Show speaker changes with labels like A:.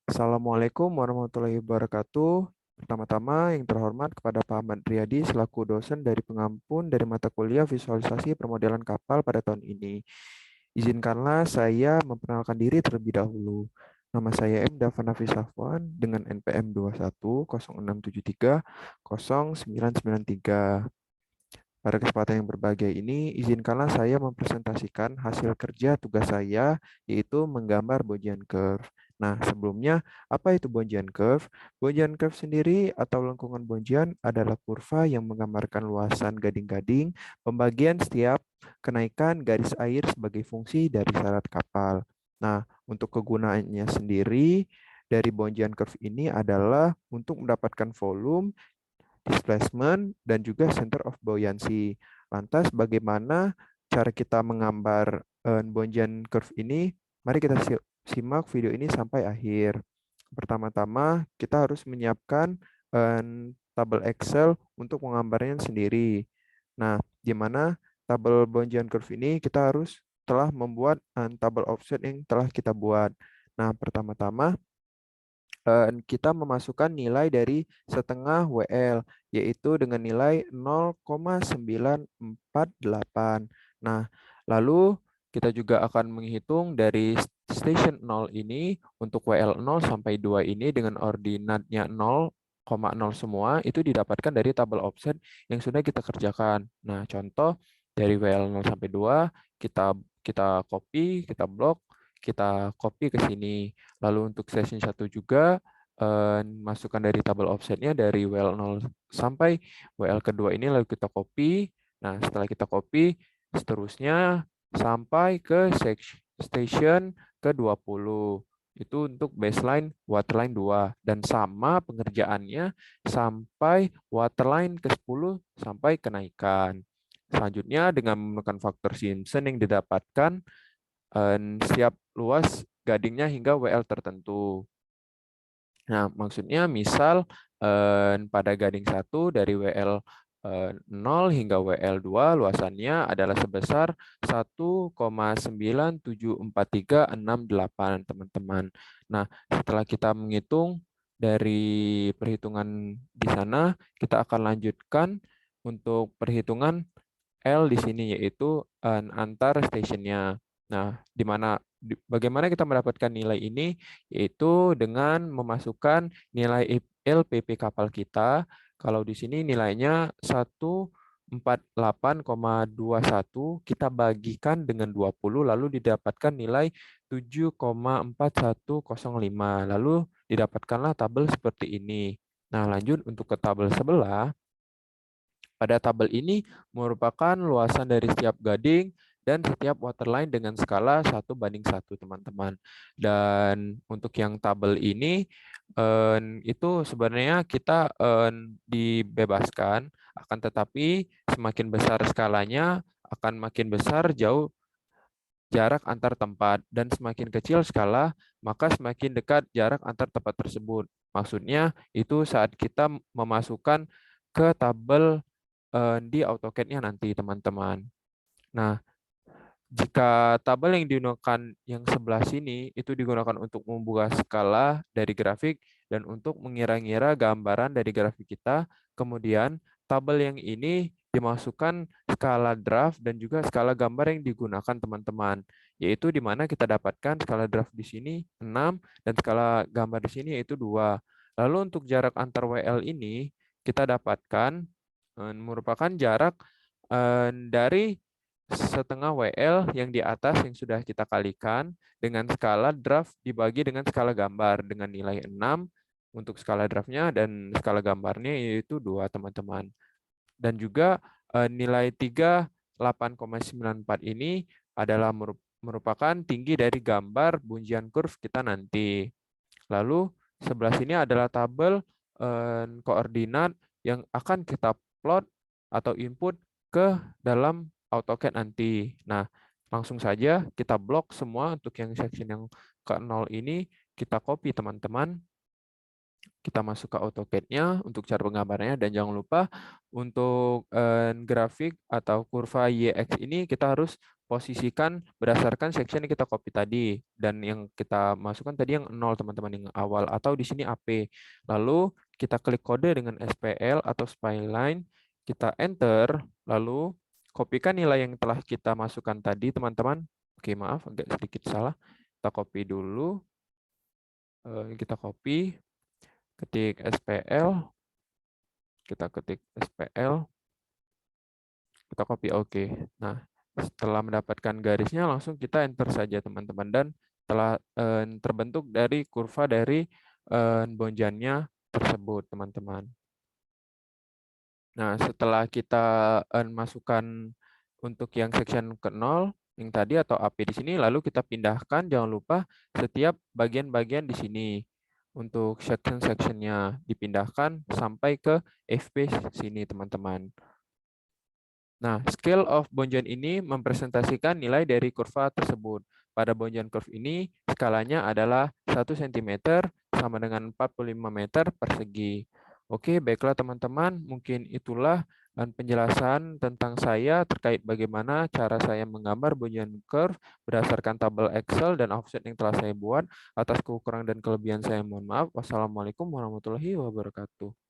A: Assalamualaikum warahmatullahi wabarakatuh. Pertama-tama yang terhormat kepada Pak Ahmad Riyadi selaku dosen dari pengampun dari mata kuliah visualisasi permodelan kapal pada tahun ini. Izinkanlah saya memperkenalkan diri terlebih dahulu. Nama saya M. Dava Nafis Safwan dengan NPM 2106730993. Pada kesempatan yang berbahagia ini, izinkanlah saya mempresentasikan hasil kerja tugas saya, yaitu menggambar Bogian curve. Nah, sebelumnya, apa itu Bogian curve? Bogian curve sendiri atau lengkungan Bogian adalah kurva yang menggambarkan luasan gading-gading, pembagian setiap kenaikan garis air sebagai fungsi dari syarat kapal. Nah, untuk kegunaannya sendiri, dari Bogian curve ini adalah untuk mendapatkan volume, displacement, dan juga center of buoyancy. Lantas bagaimana cara kita menggambar Bogian curve ini? Mari kita simak video ini sampai akhir. Pertama-tama kita harus menyiapkan tabel Excel untuk menggambarnya sendiri. Nah, di mana tabel Bogian curve ini kita harus telah membuat tabel offset yang telah kita buat. Nah, pertama-tama kita memasukkan nilai dari setengah WL, yaitu dengan nilai 0,948. Nah, lalu kita juga akan menghitung dari station 0 ini untuk WL 0 sampai 2 ini dengan ordinatnya 0,0 semua, itu didapatkan dari tabel offset yang sudah kita kerjakan. Nah, contoh dari WL 0 sampai 2, kita kita copy, kita blok, kita copy ke sini. Lalu untuk session 1 juga masukkan dari tabel offsetnya dari WL 0 sampai WL kedua ini lalu kita copy. Nah, setelah kita copy, seterusnya sampai ke station ke-20. Itu untuk baseline waterline 2. Dan sama pengerjaannya sampai waterline ke-10 sampai kenaikan. Selanjutnya dengan menggunakan faktor Simpson yang didapatkan setiap luas gadingnya hingga WL tertentu. Nah, maksudnya misal pada gading 1 dari WL 0 hingga WL2 luasannya adalah sebesar 1,97436,8 teman-teman. Nah, setelah kita menghitung dari perhitungan di sana, kita akan lanjutkan untuk perhitungan L di sini yaitu antar stationnya. Nah, bagaimana kita mendapatkan nilai ini? Yaitu dengan memasukkan nilai LPP kapal kita. Kalau di sini nilainya 148,21, kita bagikan dengan 20, lalu didapatkan nilai 7,4105. Lalu didapatkanlah tabel seperti ini. Nah, lanjut untuk ke tabel sebelah. Pada tabel ini merupakan luasan dari setiap gading dan setiap waterline dengan skala 1:1, teman-teman. Dan untuk yang tabel ini, itu sebenarnya kita dibebaskan, akan tetapi semakin besar skalanya, akan makin besar jauh jarak antar tempat, dan semakin kecil skala, maka semakin dekat jarak antar tempat tersebut. Maksudnya, itu saat kita memasukkan ke tabel di AutoCAD-nya nanti, teman-teman. Nah, jika tabel yang digunakan yang sebelah sini itu digunakan untuk membuka skala dari grafik dan untuk mengira-ngira gambaran dari grafik kita, kemudian tabel yang ini dimasukkan skala draft dan juga skala gambar yang digunakan teman-teman, yaitu di mana kita dapatkan skala draft di sini 6 dan skala gambar di sini yaitu 2. Lalu untuk jarak antar WL ini kita dapatkan merupakan jarak dari setengah WL yang di atas yang sudah kita kalikan dengan skala draft dibagi dengan skala gambar dengan nilai 6 untuk skala draftnya dan skala gambarnya yaitu 2, teman-teman. Dan juga nilai 38,94 ini adalah merupakan tinggi dari gambar Bungian curve kita nanti. Lalu sebelah sini adalah tabel koordinat yang akan kita plot atau input ke dalam AutoCAD nanti. Nah, langsung saja kita blok semua untuk yang section yang ke-0 ini, kita copy teman-teman. kita masuk ke AutoCAD-nya untuk cara penggambarannya, dan jangan lupa untuk grafik atau kurva YX ini kita harus posisikan berdasarkan section yang kita copy tadi, dan yang kita masukkan tadi yang 0 teman-teman, yang awal, atau di sini AP. Lalu kita klik kode dengan SPL atau spline, kita enter, lalu kopikan nilai yang telah kita masukkan tadi teman-teman. Oke, maaf agak sedikit salah. Kita copy dulu, kita copy, ketik SPL, kita ketik SPL, kita copy oke. Nah, setelah mendapatkan garisnya langsung kita enter saja teman-teman, dan telah terbentuk dari kurva dari bonjannya tersebut teman-teman. Nah, setelah kita masukkan untuk yang section ke 0 yang tadi atau AP di sini, lalu kita pindahkan, jangan lupa setiap bagian-bagian di sini. Untuk section-sectionnya dipindahkan sampai ke FP sini, teman-teman. Nah, scale of bonjon ini mempresentasikan nilai dari kurva tersebut. Pada bonjon curve ini, skalanya adalah 1 cm sama dengan 45 meter persegi. Oke, baiklah teman-teman. Mungkin itulah penjelasan tentang saya terkait bagaimana cara saya menggambar bonjon curve berdasarkan tabel Excel dan offset yang telah saya buat. Atas kekurangan dan kelebihan saya mohon maaf. Wassalamualaikum warahmatullahi wabarakatuh.